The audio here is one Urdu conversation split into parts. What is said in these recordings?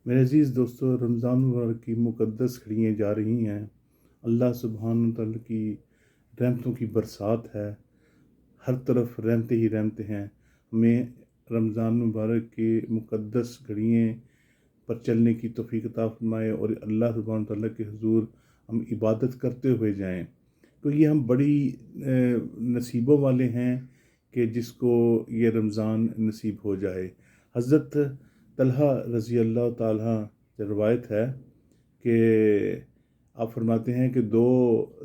میرے عزیز دوستو، رمضان المبارک کی مقدس گھڑیاں جا رہی ہیں۔ اللہ سبحانہ تعالیٰ کی رحمتوں کی برسات ہے، ہر طرف رحمتیں ہی رحمتیں ہیں۔ ہمیں رمضان مبارک کے مقدس گھڑیاں پر چلنے کی توفیق عطا فرمائے اور اللہ سبحانہ تعالیٰ کے حضور ہم عبادت کرتے ہوئے جائیں، تو یہ ہم بڑی نصیبوں والے ہیں کہ جس کو یہ رمضان نصیب ہو جائے۔ حضرت طلحہ رضی اللہ تعالیٰ سے روایت ہے کہ آپ فرماتے ہیں کہ دو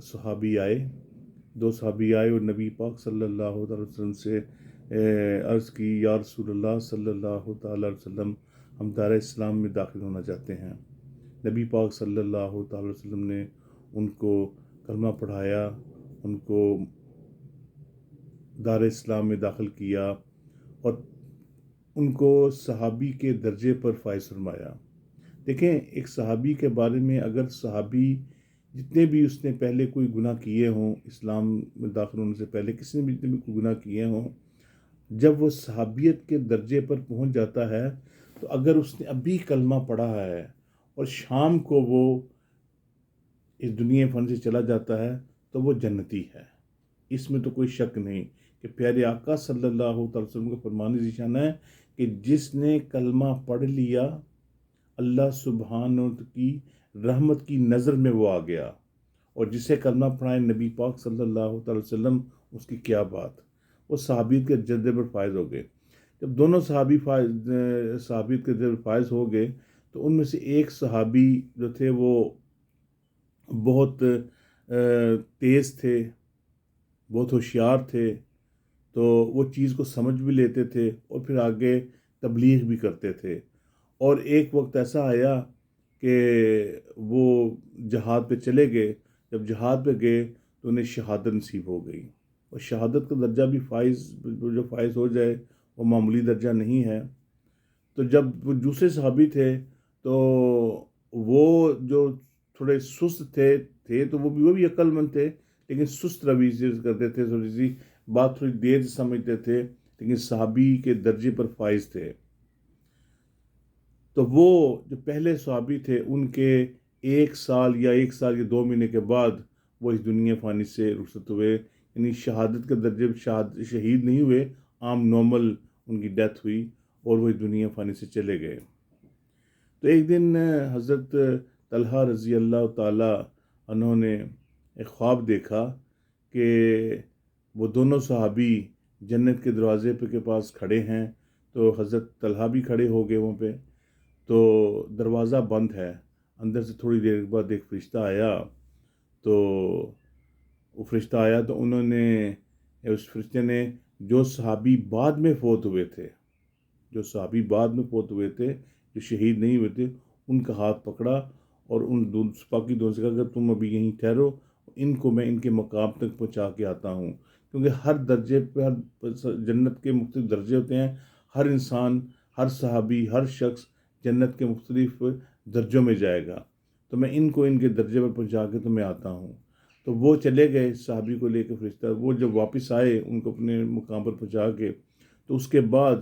صحابی آئے اور نبی پاک صلی اللہ علیہ وسلم سے عرض کی، یا رسول اللہ صلی اللہ تعالیٰ علیہ وسلم، ہم دار اسلام میں داخل ہونا چاہتے ہیں۔ نبی پاک صلی اللہ تعالیٰ علیہ وسلم نے ان کو کلمہ پڑھایا، ان کو دار اسلام میں داخل کیا اور ان کو صحابی کے درجے پر فائز فرمایا۔ دیکھیں، ایک صحابی کے بارے میں اگر صحابی جتنے بھی اس نے پہلے کوئی گناہ کیے ہوں، اسلام میں داخل ہونے سے پہلے کسی نے بھی جتنے بھی کوئی گناہ کیے ہوں، جب وہ صحابیت کے درجے پر پہنچ جاتا ہے تو اگر اس نے ابھی کلمہ پڑھا ہے اور شام کو وہ اس دنیا فن سے چلا جاتا ہے تو وہ جنتی ہے۔ اس میں تو کوئی شک نہیں کہ پیارے آقا صلی اللہ علیہ وسلم کا فرمان ذیشان ہے کہ جس نے کلمہ پڑھ لیا، اللہ سبحانہ کی رحمت کی نظر میں وہ آ گیا، اور جسے کلمہ پڑھائے نبی پاک صلی اللہ علیہ وسلم، اس کی کیا بات، وہ صحابیت کے جذبے پر فائز ہو گئے۔ جب دونوں صحابیت کے جذبے پر فائز ہو گئے تو ان میں سے ایک صحابی جو تھے وہ بہت تیز تھے، بہت ہوشیار تھے، تو وہ چیز کو سمجھ بھی لیتے تھے اور پھر آگے تبلیغ بھی کرتے تھے۔ اور ایک وقت ایسا آیا کہ وہ جہاد پہ چلے گئے۔ جب جہاد پہ گئے تو انہیں شہادت نصیب ہو گئی، اور شہادت کا درجہ بھی جو فائز ہو جائے وہ معمولی درجہ نہیں ہے۔ تو جب وہ دوسرے صحابی تھے تو وہ جو تھوڑے سست تھے تو وہ بھی عقل مند تھے، لیکن سست روی سے کرتے تھے، تھوڑی سی بات تھوڑی دیر سے سمجھتے تھے، لیکن صحابی کے درجے پر فائز تھے۔ تو وہ جو پہلے صحابی تھے ان کے ایک سال یا 2 مہینے کے بعد وہ اس دنیا فانی سے رخصت ہوئے، یعنی شہادت کے درجے شہید نہیں ہوئے، عام نارمل ان کی ڈیتھ ہوئی اور وہ اس دنیا فانی سے چلے گئے۔ تو ایک دن حضرت طلحہ رضی اللہ تعالیٰ انہوں نے ایک خواب دیکھا کہ وہ دونوں صحابی جنت کے دروازے کے پاس کھڑے ہیں، تو حضرت طلحہ بھی کھڑے ہو گئے وہاں پہ، تو دروازہ بند ہے۔ اندر سے تھوڑی دیر بعد ایک فرشتہ آیا، تو وہ فرشتہ آیا تو انہوں نے اس فرشتے نے جو صحابی بعد میں فوت ہوئے تھے، جو شہید نہیں ہوئے تھے، ان کا ہاتھ پکڑا اور ان باقی دونوں سے کہا کہ تم ابھی یہیں ٹھہرو، ان کو میں ان کے مقام تک پہنچا کے آتا ہوں، کیونکہ ہر درجے پہ جنت کے مختلف درجے ہوتے ہیں۔ ہر انسان، ہر صحابی، ہر شخص جنت کے مختلف درجوں میں جائے گا، تو میں ان کو ان کے درجے پر پہنچا کے تو میں آتا ہوں۔ تو وہ چلے گئے صحابی کو لے کے فرشتہ، وہ جب واپس آئے ان کو اپنے مقام پر پہنچا کے، تو اس کے بعد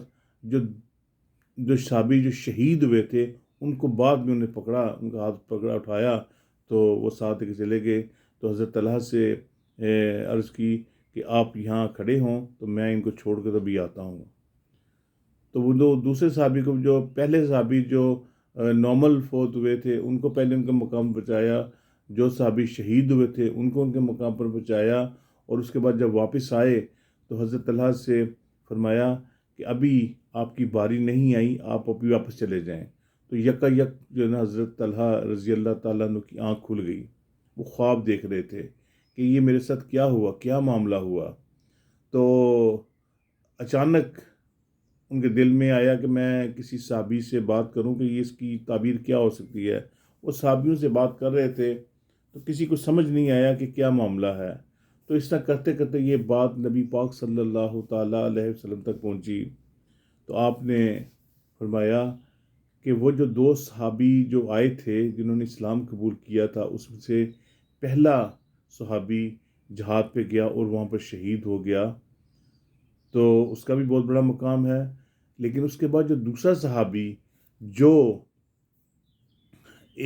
جو صحابی جو شہید ہوئے تھے ان کو بعد میں انہیں پکڑا، ان کا ہاتھ پکڑا اٹھایا، تو وہ ساتھ کے چلے گئے۔ تو حضرت طلحہ سے عرض کی کہ آپ یہاں کھڑے ہوں تو میں ان کو چھوڑ کر ابھی آتا ہوں۔ تو وہ دوسرے صحابی کو، جو پہلے صحابی جو نارمل فوت ہوئے تھے ان کو پہلے ان کے مقام پر پہنچایا، جو صحابی شہید ہوئے تھے ان کو ان کے مقام پر پہنچایا، اور اس کے بعد جب واپس آئے تو حضرت طلحہ سے فرمایا کہ ابھی آپ کی باری نہیں آئی، آپ ابھی واپس چلے جائیں۔ تو یک جو ہے نا حضرت طلحہ رضی اللہ تعالیٰ عنہ کی آنکھ کھل گئی، وہ خواب دیکھ رہے تھے کہ یہ میرے ساتھ کیا ہوا، کیا معاملہ ہوا۔ تو اچانک ان کے دل میں آیا کہ میں کسی صحابی سے بات کروں کہ یہ اس کی تعبیر کیا ہو سکتی ہے۔ وہ صحابیوں سے بات کر رہے تھے تو کسی کو سمجھ نہیں آیا کہ کیا معاملہ ہے، تو اس طرح کرتے کرتے یہ بات نبی پاک صلی اللہ تعالیٰ علیہ وسلم تک پہنچی۔ تو آپ نے فرمایا کہ وہ جو 2 صحابی جو آئے تھے جنہوں نے اسلام قبول کیا تھا، اس میں سے پہلا صحابی جہاد پہ گیا اور وہاں پر شہید ہو گیا، تو اس کا بھی بہت بڑا مقام ہے۔ لیکن اس کے بعد جو دوسرا صحابی جو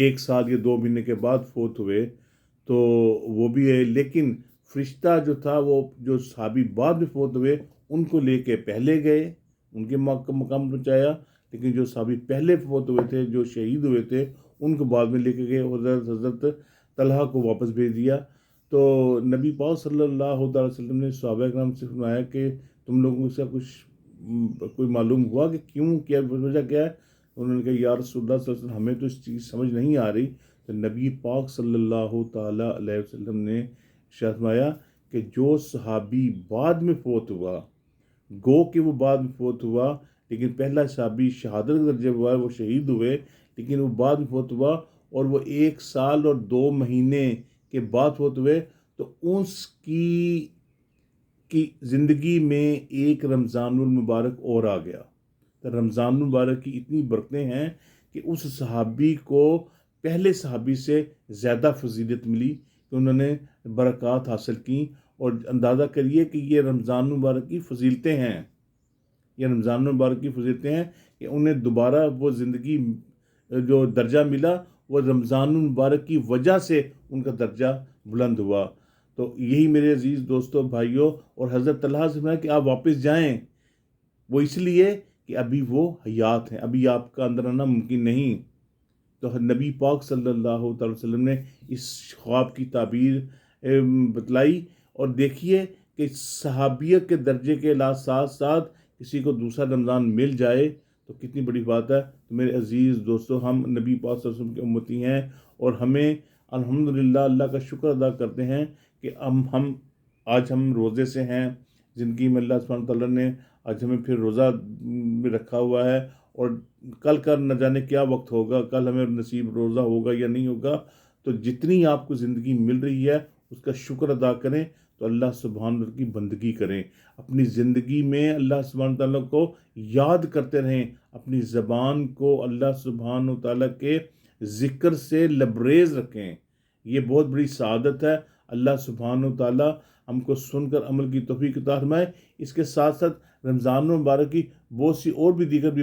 1 سال یا 2 مہینے کے بعد فوت ہوئے تو وہ بھی ہے، لیکن فرشتہ جو تھا وہ جو صحابی بعد میں فوت ہوئے ان کو لے کے پہلے گئے، ان کے مقام پہنچایا، لیکن جو صحابی پہلے فوت ہوئے تھے، جو شہید ہوئے تھے، ان کو بعد میں لے کے گئے، حضرت طلحہ کو واپس بھیج دیا۔ تو نبی پاک صلی اللہ علیہ وسلم نے صحابہ کرام سے فرمایا کہ تم لوگوں سے کچھ کوئی معلوم ہوا کہ کیوں، کیا وجہ کیا ہے؟ انہوں نے کہا یا رسول اللہ صلی اللہ علیہ وسلم ہمیں تو اس چیز سمجھ نہیں آ رہی۔ تو نبی پاک صلی اللہ تعالیٰ علیہ وسلم نے ارشاد فرمایا کہ جو صحابی بعد میں فوت ہوا، گو کہ وہ بعد میں فوت ہوا، لیکن پہلا صحابی شہادت کا درجہ ہوا، وہ شہید ہوئے، لیکن وہ بعد میں فوت ہوا اور وہ 1 سال اور 2 مہینے کے بعد فوت ہوئے، تو اس کی زندگی میں ایک رمضان المبارک اور آ گیا۔ تو رمضان المبارک کی اتنی برکتیں ہیں کہ اس صحابی کو پہلے صحابی سے زیادہ فضیلت ملی کہ انہوں نے برکات حاصل کیں، اور اندازہ کریے کہ یہ رمضان المبارک کی فضیلتیں ہیں، یہ رمضان المبارک کی فضیلتیں ہیں کہ انہیں دوبارہ وہ زندگی جو درجہ ملا وہ رمضان المبارک کی وجہ سے ان کا درجہ بلند ہوا۔ تو یہی میرے عزیز دوستوں، بھائیوں، اور حضرت طلحہ سے فرمایا کہ آپ واپس جائیں، وہ اس لیے کہ ابھی وہ حیات ہیں، ابھی آپ کا اندر آنا ممکن نہیں۔ تو نبی پاک صلی اللہ علیہ وسلم نے اس خواب کی تعبیر بتلائی، اور دیکھیے کہ صحابیت کے درجے کے ساتھ ساتھ کسی کو دوسرا رمضان مل جائے تو کتنی بڑی بات ہے۔ تو میرے عزیز دوستو، ہم نبی پاک صلی اللہ علیہ وسلم کی امتی ہیں، اور ہمیں الحمدللہ اللہ کا شکر ادا کرتے ہیں کہ آج ہم روزے سے ہیں، زندگی میں اللہ سبحانہ تعالیٰ نے آج ہمیں پھر روزہ میں رکھا ہوا ہے، اور کل کا نہ جانے کیا وقت ہوگا، کل ہمیں نصیب روزہ ہوگا یا نہیں ہوگا۔ تو جتنی آپ کو زندگی مل رہی ہے اس کا شکر ادا کریں، تو اللہ سبحانہ کی بندگی کریں، اپنی زندگی میں اللہ سبحانہ تعالیٰ کو یاد کرتے رہیں، اپنی زبان کو اللہ سبحانہ تعالیٰ کے ذکر سے لبریز رکھیں۔ یہ بہت بڑی سعادت ہے۔ اللہ سبحانہ تعالیٰ ہم کو سن کر عمل کی توفیق عطا فرمائے۔ اس کے ساتھ ساتھ رمضان المبارک کی بہت سی اور بھی دیگر بھی